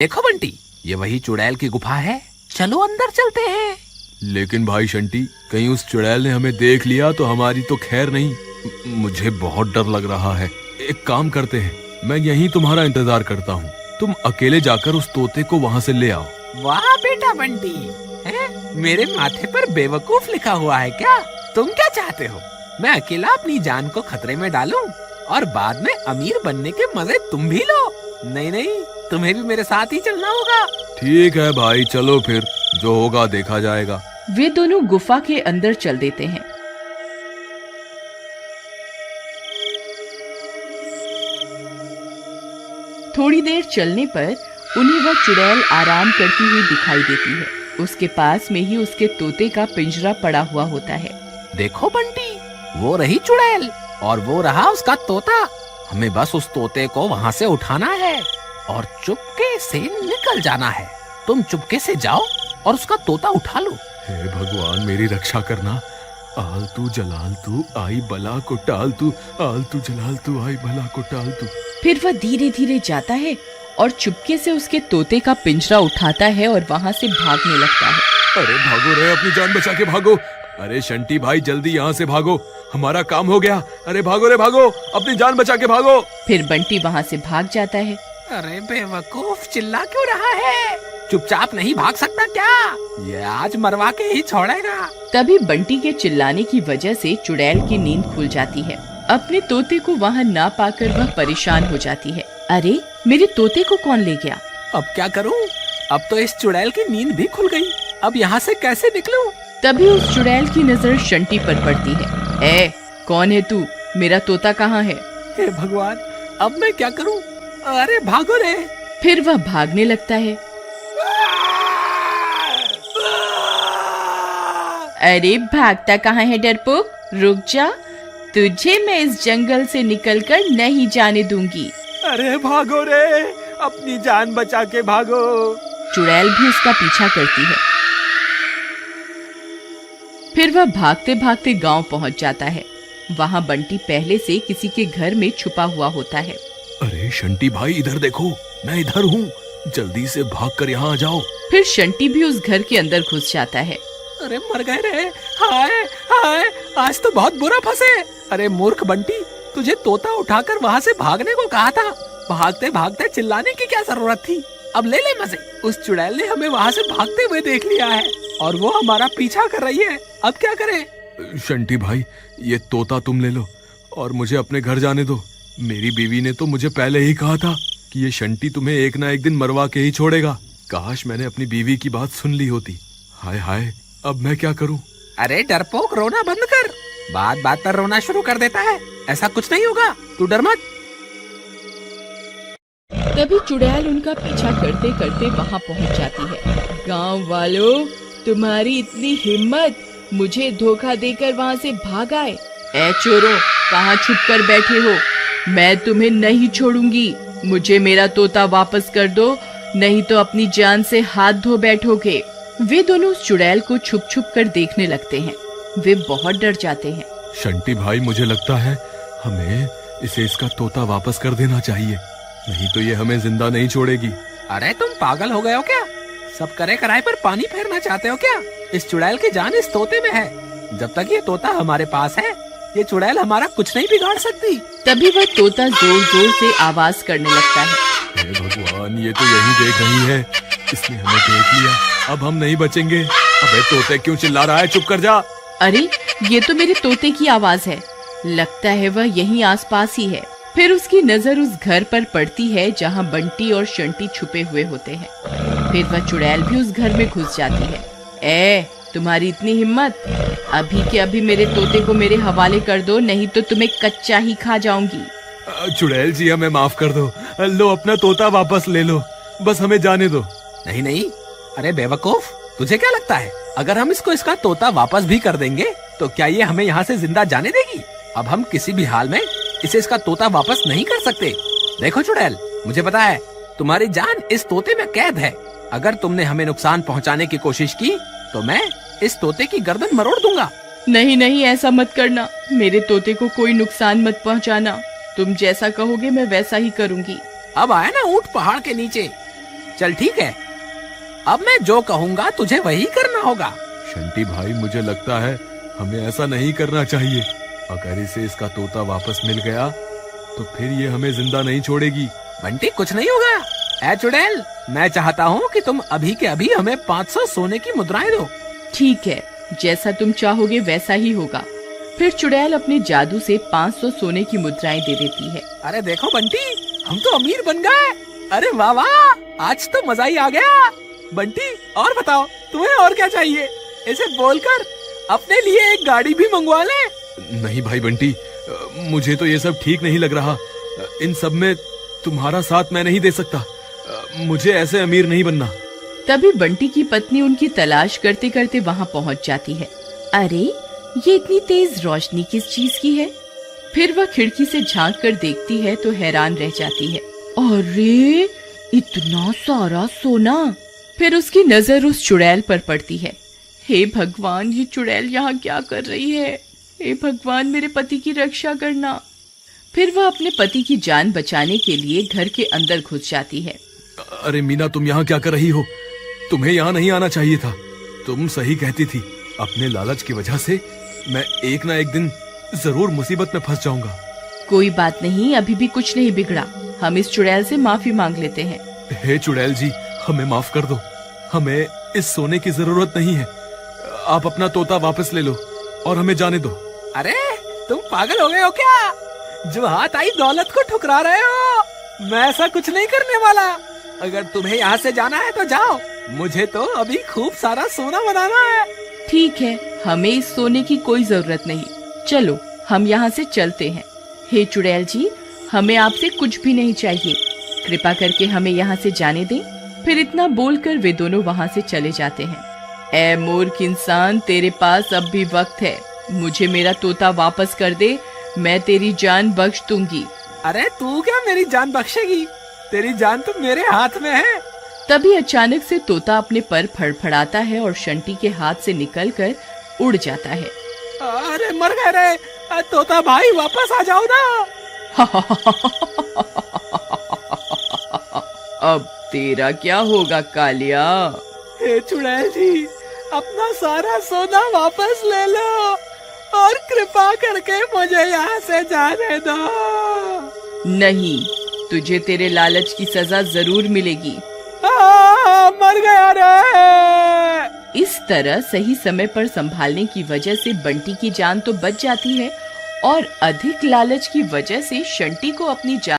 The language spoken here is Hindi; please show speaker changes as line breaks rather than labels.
देखो बंटी, ये वही चुड़ैल की गुफा है, चलो अंदर चलते हैं।
लेकिन भाई शंटी, कहीं उस चुड़ैल ने हमें देख लिया तो हमारी तो खैर नहीं। मुझे बहुत डर लग रहा है। एक काम करते हैं, मैं यहीं तुम्हारा इंतजार करता हूँ। तुम अकेले जाकर उस तोते को वहाँ से ले आओ।
वाह बेटा बंटी, मेरे माथे पर बेवकूफ लिखा हुआ है क्या? तुम क्या चाहते हो? मैं अकेला अपनी जान को खतरे में डालूं और बाद में अमीर बनने के मजे तुम भी लो? नहीं नहीं, तुम्हें भी मेरे साथ ही चलना होगा।
ठीक है भाई, चलो फिर, जो होगा देखा जाएगा।
वे दोनों गुफा के अंदर चल देते हैं। थोड़ी देर चलने पर उन्हें वह चुड़ैल आराम करती हुई दिखाई देती है। उसके पास में ही उसके तोते का पिंजरा पड़ा हुआ होता है।
देखो बंटी, वो रही चुड़ैल और वो रहा उसका तोता। हमें बस उस तोते को वहाँ से उठाना है और चुपके से निकल जाना है। तुम चुपके से जाओ और उसका तोता उठा लो।
हे भगवान, मेरी रक्षा करना। आलतू जलालतू आई बला को टालतू, आलतू जलालतू आई बला को टालतू।
फिर वह धीरे धीरे जाता है और चुपके से उसके तोते का पिंजरा उठाता है और वहाँ से भागने लगता है।
अरे भागो रे, अपनी जान बचा के भागो। अरे शंटी भाई, जल्दी यहाँ से भागो, हमारा काम हो गया। अरे भागो रे भागो, अपनी जान बचा के भागो।
फिर बंटी वहाँ से भाग जाता है।
अरे बेवकूफ, चिल्ला क्यों रहा है? चुपचाप नहीं भाग सकता क्या? ये आज मरवा के ही छोड़ेगा।
तभी बंटी के चिल्लाने की वजह से चुड़ैल की नींद खुल जाती है। अपने तोते को वहाँ ना पाकर वह परेशान हो जाती है। अरे, मेरे तोते को कौन ले गया?
अब क्या करूं? अब तो इस चुड़ैल की नींद भी खुल गई। अब यहाँ से कैसे निकलूं?
तभी उस चुड़ैल की नजर शंटी पर पड़ती है। ए, कौन है तू? मेरा तोता कहाँ है?
हे भगवान, अब मैं क्या करूं? अरे भागो रे।
फिर वह भागने लगता है। अरे भागता कहाँ है डरपोक? रुक जा, तुझे मैं इस जंगल से निकलकर नहीं जाने दूंगी।
अरे भागो रे, अपनी जान बचा के भागो।
चुड़ैल भी उसका पीछा करती है। फिर वह भागते भागते गांव पहुंच जाता है। वहां बंटी पहले से किसी के घर में छुपा हुआ होता है।
अरे शंटी भाई, इधर देखो, मैं इधर हूँ, जल्दी से भागकर यहाँ आ जाओ।
फिर शंटी भी उस घर के अंदर घुस जाता है।
अरे मर गए रे, हाय हाय, आज तो बहुत बुरा फंसे। अरे मूर्ख बंटी, तुझे तोता उठाकर वहाँ से भागने को कहा था। भागते भागते चिल्लाने की क्या जरूरत थी? अब ले ले मजे। उस चुड़ैल ने हमें वहाँ से भागते हुए देख लिया है और वो हमारा पीछा कर रही है। अब क्या करें?
शंटी भाई, ये तोता तुम ले लो और मुझे अपने घर जाने दो। मेरी बीवी ने तो मुझे पहले ही कहा था कि ये शंटी तुम्हें एक ना एक दिन मरवा के ही छोड़ेगा। काश मैंने अपनी बीवी की बात सुन ली होती। हाय हाय, अब मैं क्या करूं?
अरे डरपोक, रोना बंद कर। बात बात पर रोना शुरू कर देता है। ऐसा कुछ नहीं होगा, तू डर मत।
तभी चुड़ैल उनका पीछा करते करते वहाँ पहुँच जाती है। गांव वालों, तुम्हारी इतनी हिम्मत, मुझे धोखा देकर वहाँ से भाग आए। ए चोरों, कहाँ छुप कर बैठे हो? मैं तुम्हें नहीं छोड़ूंगी। मुझे मेरा तोता वापस कर दो, नहीं तो अपनी जान से हाथ धो बैठोगे। वे दोनों उस चुड़ैल को छुप छुप कर देखने लगते हैं। वे बहुत डर जाते हैं।
शंटी भाई, मुझे लगता है हमें इसे इसका तोता वापस कर देना चाहिए, नहीं तो ये हमें जिंदा नहीं छोड़ेगी।
अरे तुम पागल हो गए हो क्या? सब करे कराए पर पानी फेरना चाहते हो क्या? इस चुड़ैल की जान इस तोते में है। जब तक ये तोता हमारे पास है, ये चुड़ैल हमारा कुछ नहीं बिगाड़ सकती।
तभी वह तोता जोर जोर से आवाज करने लगता है।
हे भगवान, ये तो यही देख रही है, इसने हमें देख लिया, अब हम नहीं बचेंगे। अबे तोते, क्यों चिल्ला रहा है? चुप कर जा।
अरे, ये तो मेरे तोते की आवाज है। लगता है वह यहीं आसपास ही है। फिर उसकी नजर उस घर पर पड़ती है जहाँ बंटी और शंटी छुपे हुए होते हैं। फिर वह चुड़ैल भी उस घर में घुस जाती है। ए, तुम्हारी इतनी हिम्मत? अभी के अभी मेरे तोते को मेरे हवाले कर दो, नहीं तो तुम्हें कच्चा ही खा जाऊंगी।
चुड़ैल जी, हमें माफ कर दो। लो, अपना तोता वापस ले लो, बस हमें जाने दो।
नहीं नहीं, अरे बेवकूफ, तुझे क्या लगता है अगर हम इसको इसका तोता वापस भी कर देंगे तो क्या ये हमें यहाँ से जिंदा जाने देगी? अब हम किसी भी हाल में इसे इसका तोता वापस नहीं कर सकते। देखो चुड़ैल, मुझे पता है तुम्हारी जान इस तोते में कैद है। अगर तुमने हमें नुकसान पहुँचाने की कोशिश की तो मैं इस तोते की गर्दन मरोड़ दूंगा।
नहीं नहीं, ऐसा मत करना। मेरे तोते को कोई नुकसान मत पहुंचाना। तुम जैसा कहोगे मैं वैसा ही करूंगी।
अब आया ना ऊंट पहाड़ के नीचे, चल ठीक है, अब मैं जो कहूँगा तुझे वही करना होगा।
शंटी भाई, मुझे लगता है हमें ऐसा नहीं करना चाहिए। अगर इसे इसका तोता वापस मिल गया तो फिर ये हमें जिंदा नहीं छोड़ेगी।
बंटी कुछ नहीं होगा। ए चुड़ैल, मैं चाहता हूँ कि तुम अभी के अभी हमें 500 सोने की मुद्राएं दो।
ठीक है, जैसा तुम चाहोगे वैसा ही होगा। फिर चुड़ैल अपने जादू से 500 सोने की मुद्राएं दे देती है।
अरे देखो बंटी, हम तो अमीर बन गए। अरे वाह वाह, आज तो मजा ही आ गया। बंटी और बताओ, तुम्हें और क्या चाहिए? इसे बोलकर अपने लिए एक गाड़ी भी मंगवा ले।
नहीं भाई बंटी, मुझे तो ये सब ठीक नहीं लग रहा। इन सब में तुम्हारा साथ मैं नहीं दे सकता। मुझे ऐसे अमीर नहीं बनना।
तभी बंटी की पत्नी उनकी तलाश करते करते वहाँ पहुँच जाती है। अरे, ये इतनी तेज रोशनी किस चीज की है? फिर वह खिड़की से झांक कर देखती है तो हैरान रह जाती है। अरे, इतना सारा सोना! फिर उसकी नजर उस चुड़ैल पर पड़ती है। हे भगवान, ये चुड़ैल यहाँ क्या कर रही है? हे भगवान, मेरे पति की रक्षा करना। फिर वह अपने पति की जान बचाने के लिए घर के अंदर घुस जाती है।
अरे मीना, तुम यहाँ क्या कर रही हो? तुम्हें यहाँ नहीं आना चाहिए था। तुम सही कहती थी। अपने लालच की वजह से मैं एक ना एक दिन जरूर मुसीबत में फंस जाऊंगा।
कोई बात नहीं, अभी भी कुछ नहीं बिगड़ा। हम इस चुड़ैल से माफी मांग लेते हैं।
हे चुड़ैल जी, हमें माफ कर दो। हमें इस सोने की जरूरत नहीं है। आप अपना तोता वापस ले लो और हमें जाने दो।
अरे तुम पागल हो गए हो क्या? जो हाथ आई दौलत को ठुकरा रहे हो। मैं ऐसा कुछ नहीं करने वाला। अगर तुम्हें यहाँ से जाना है तो जाओ, मुझे तो अभी खूब सारा सोना बनाना है।
ठीक है, हमें इस सोने की कोई जरूरत नहीं। चलो, हम यहाँ से चलते हैं। हे चुड़ैल जी, हमें आपसे कुछ भी नहीं चाहिए। कृपा करके हमें यहाँ से जाने दें। फिर इतना बोलकर वे दोनों वहाँ से चले जाते हैं। ए मूर्ख इंसान, तेरे पास अब भी वक्त है। मुझे मेरा तोता वापस कर दे, मैं तेरी जान बख्श दूंगी।
अरे तू क्या मेरी जान बख्शेगी? तेरी जान तो मेरे हाथ में है।
तभी अचानक से तोता अपने पर फड़फड़ाता है और शंटी के हाथ से निकलकर उड़ जाता है।
अरे मर गए रे। तोता भाई वापस आ जाओ ना।
अब तेरा क्या होगा कालिया?
हे चुड़ैल जी, अपना सारा सोना वापस ले लो और कृपा करके मुझे यहाँ से जाने दो।
नहीं, तुझे तेरे लालच की सजा जरूर मिलेगी।
मर गया रे।
इस तरह सही समय पर संभालने की वजह से बंटी की जान तो बच जाती है और अधिक लालच की वजह से शंटी को अपनी जान